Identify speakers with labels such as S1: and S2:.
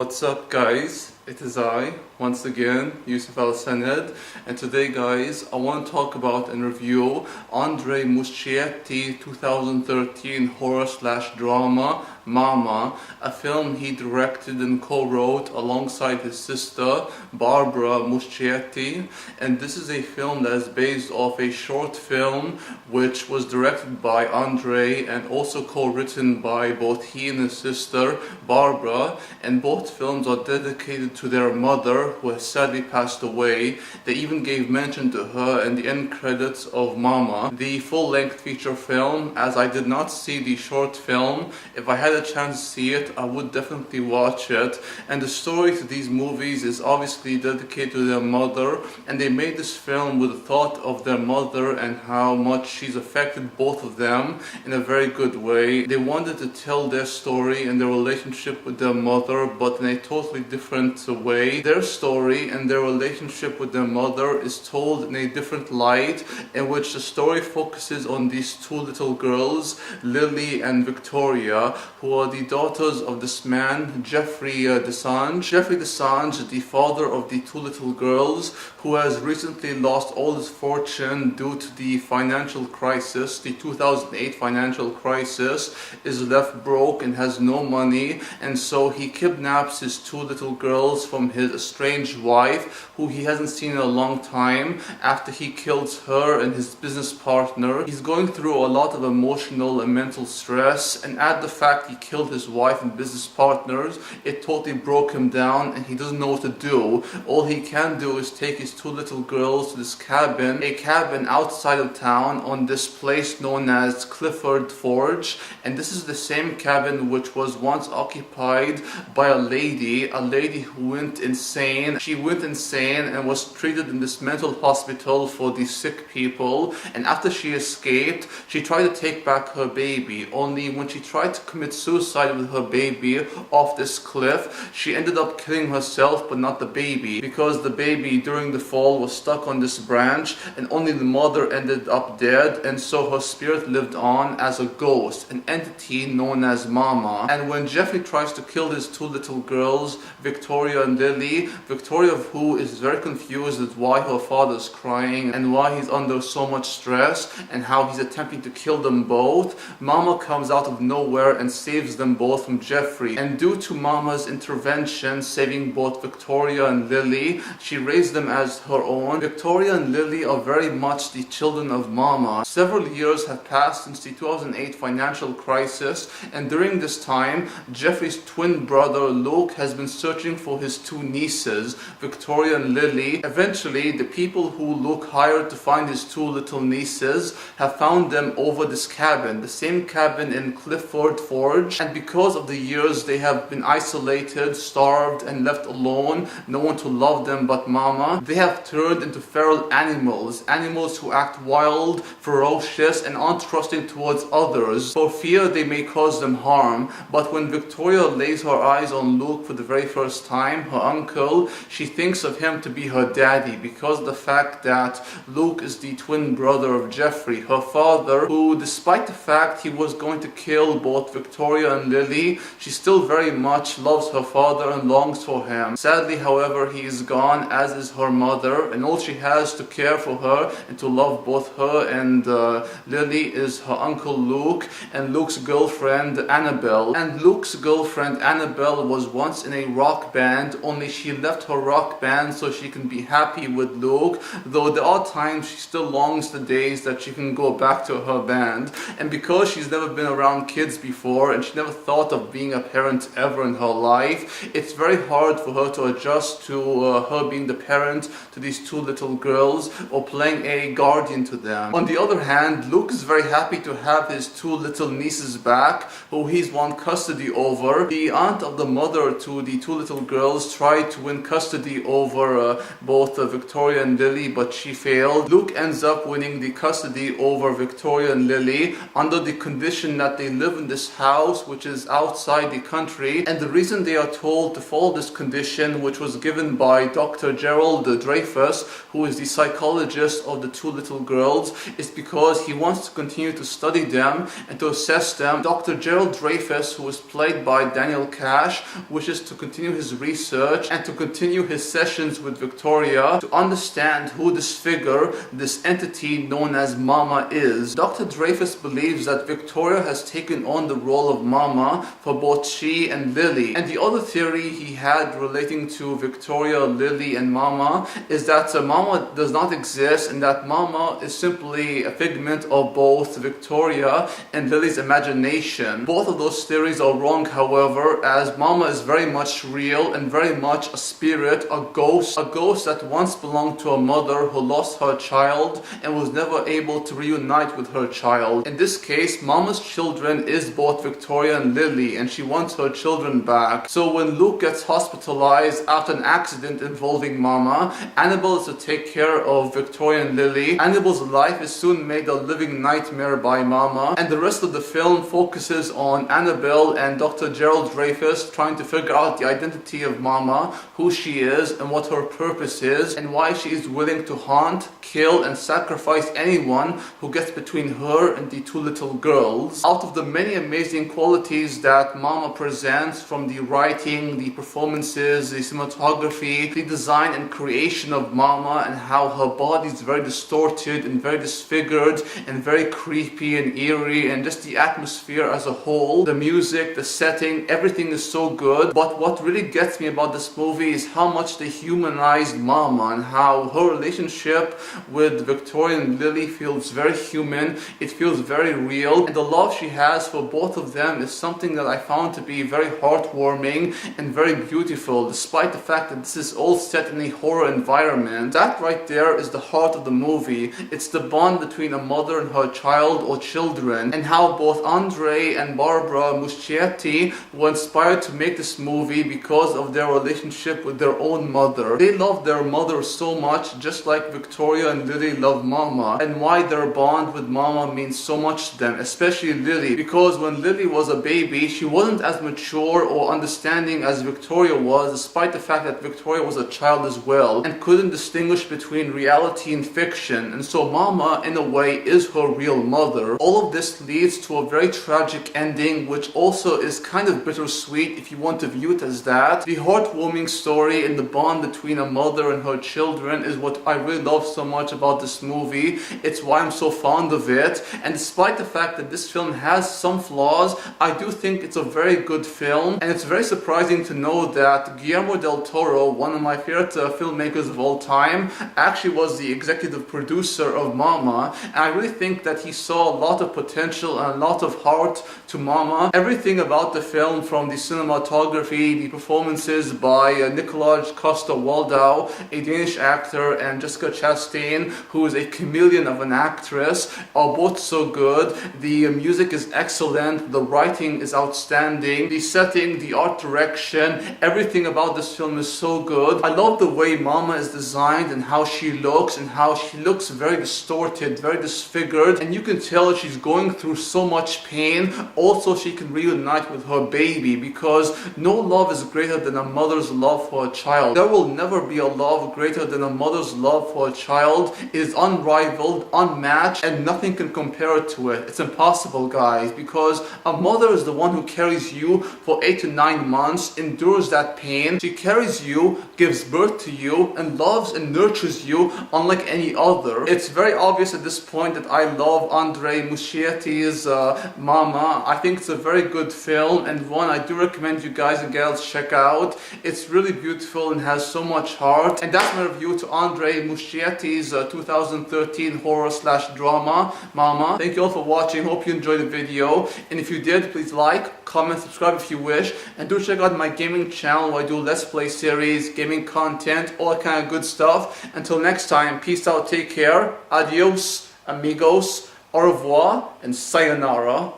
S1: What's up guys, it is I, once again, Yusuf Al-Saned, and today guys, I want to talk about and review Andrés Muschietti 2013 horror/drama Mama, a film he directed and co-wrote alongside his sister Bárbara Muschietti, and this is a film that is based off a short film which was directed by Andrés and also co-written by both he and his sister Bárbara, and both films are dedicated to their mother who has sadly passed away. They even gave mention to her in the end credits of Mama, the full-length feature film. As I did not see the short film, if I had a chance to see it, I would definitely watch it. And the story to these movies is obviously dedicated to their mother, and they made this film with the thought of their mother and how much she's affected both of them in a very good way. They wanted to tell their story and their relationship with their mother, but in a totally different way. Their story and their relationship with their mother is told in a different light, in which the story focuses on these two little girls, Lily and Victoria, who are the daughters of this man, Jeffrey Desange. Jeffrey Desange, the father of the two little girls, who has recently lost all his fortune due to the financial crisis, the 2008 financial crisis, is left broke and has no money, and so he kidnaps his two little girls from his estranged wife, who he hasn't seen in a long time, after he kills her and his business partner. He's going through a lot of emotional and mental stress, and add the fact he killed his wife and business partners, it totally broke him down and he doesn't know what to do. All he can do is take his two little girls to this cabin, a cabin outside of town on this place known as Clifford Forge, and this is the same cabin which was once occupied by a lady who went insane. She went insane and was treated in this mental hospital for the sick people, and after she escaped, she tried to take back her baby, only when she tried to commit suicide with her baby off this cliff, she ended up killing herself but not the baby, because the baby during the fall was stuck on this branch and only the mother ended up dead, and so her spirit lived on as a ghost, an entity known as Mama. And when Jeffrey tries to kill his two little girls, Victoria and Lily, Victoria of who is very confused with why her father is crying and why he's under so much stress and how he's attempting to kill them both, Mama comes out of nowhere and saves them both from Jeffrey. And due to Mama's intervention saving both Victoria and Lily, she raised them as her own. Victoria and Lily are very much the children of Mama. Several years have passed since the 2008 financial crisis, and during this time, Jeffrey's twin brother Luke has been searching for his two nieces, Victoria and Lily. Eventually, the people who Luke hired to find his two little nieces have found them over this cabin, the same cabin in Clifford Forge, and because of the years they have been isolated, starved, and left alone, no one to love them but Mama, they have turned into feral animals, animals who act wild, ferocious, and untrusting towards others. For fear they may cause them harm. But when Victoria lays her eyes on Luke for the very first time, her uncle, she thinks of him to be her daddy, because of the fact that Luke is the twin brother of Jeffrey, her father, who, despite the fact he was going to kill both Victoria and Lily, she still very much loves her father and longs for him. Sadly, however, he is gone, as is her mother, and all she has to care for her and to love both her and Lily is her uncle Luke and Luke's girlfriend Annabelle. And Luke's girlfriend Annabelle was once in a rock band, only she left her rock band so she can be happy with Luke, though there are times she still longs the days that she can go back to her band. And because she's never been around kids before and she never thought of being a parent ever in her life, it's very hard for her to adjust to her being the parent to these two little girls or playing a guardian to them. On the other hand, Luke is very happy to have his two little nieces back, who he's won custody over. The aunt of the mother to the two little girls girls tried to win custody over both Victoria and Lily, but she failed. Luke ends up winning the custody over Victoria and Lily under the condition that they live in this house which is outside the country, and the reason they are told to follow this condition, which was given by Dr. Gerald Dreyfus, who is the psychologist of the two little girls, is because he wants to continue to study them and to assess them. Dr. Gerald Dreyfus, who is played by Daniel Cash, wishes to continue his research and to continue his sessions with Victoria to understand who this figure, this entity known as Mama is. Dr. Dreyfus believes that Victoria has taken on the role of Mama for both she and Lily. And the other theory he had relating to Victoria, Lily and Mama is that Mama does not exist and that Mama is simply a figment of both Victoria and Lily's imagination. Both of those theories are wrong, however, as Mama is very much real and very much a spirit, a ghost that once belonged to a mother who lost her child and was never able to reunite with her child. In this case, Mama's children is both Victoria and Lily, and she wants her children back. So when Luke gets hospitalized after an accident involving Mama, Annabelle is to take care of Victoria and Lily. Annabelle's life is soon made a living nightmare by Mama, and the rest of the film focuses on Annabelle and Dr. Gerald Dreyfus trying to figure out the identity of Mama, who she is and what her purpose is, and why she is willing to haunt, kill and sacrifice anyone who gets between her and the two little girls. Out of the many amazing qualities that Mama presents, from the writing, the performances, the cinematography, the design and creation of Mama, and how her body is very distorted and very disfigured and very creepy and eerie, and just the atmosphere as a whole, the music, the setting, everything is so good. But what really gets me about this movie is how much they humanized Mama and how her relationship with Victoria and Lily feels very human, it feels very real, and the love she has for both of them is something that I found to be very heartwarming and very beautiful, despite the fact that this is all set in a horror environment. That right there is the heart of the movie. It's the bond between a mother and her child or children, and how both Andrés and Bárbara Muschietti were inspired to make this movie because of their relationship with their own mother. They love their mother so much, just like Victoria and Lily love Mama, and why their bond with Mama means so much to them, especially Lily, because when Lily was a baby, she wasn't as mature or understanding as Victoria was, despite the fact that Victoria was a child as well, and couldn't distinguish between reality and fiction, and so Mama, in a way, is her real mother. All of this leads to a very tragic ending, which also is kind of bittersweet if you want to view it as that. The heartwarming story and the bond between a mother and her children is what I really love so much about this movie. It's why I'm so fond of it, and despite the fact that this film has some flaws, I do think it's a very good film, and it's very surprising to know that Guillermo del Toro, one of my favorite filmmakers of all time, actually was the executive producer of Mama, and I really think that he saw a lot of potential and a lot of heart to Mama. Everything about the film, from the cinematography, the performances by Nicolaj Coster-Waldau, a Danish actor, and Jessica Chastain, who is a chameleon of an actress, are both so good. The music is excellent, the writing is outstanding, the setting, the art direction, everything about this film is so good. I love the way Mama is designed and how she looks, and how she looks very distorted, very disfigured, and you can tell she's going through so much pain. Also, she can reunite with her baby, because no love is greater than a mother's love for a child. There will never be a love greater than a mother's love for a child. It is unrivaled, unmatched, and nothing can compare to it. It's impossible, guys, because a mother is the one who carries you for 8 to 9 months, endures that pain. She carries you, gives birth to you, and loves and nurtures you unlike any other. It's very obvious at this point that I love Andrés Muschietti's Mama. I think it's a very good film, and one I do recommend you guys and gals check out. It's really beautiful and has so much heart. And that's my review to Andrés Muschietti's 2013 horror/drama Mama. Thank you all for watching. Hope you enjoyed the video, and if you did, please like, comment, subscribe if you wish, and do check out my gaming channel where I do let's play series, gaming content, all that kind of good stuff. Until next time, peace out, take care, adios, amigos, au revoir, and sayonara.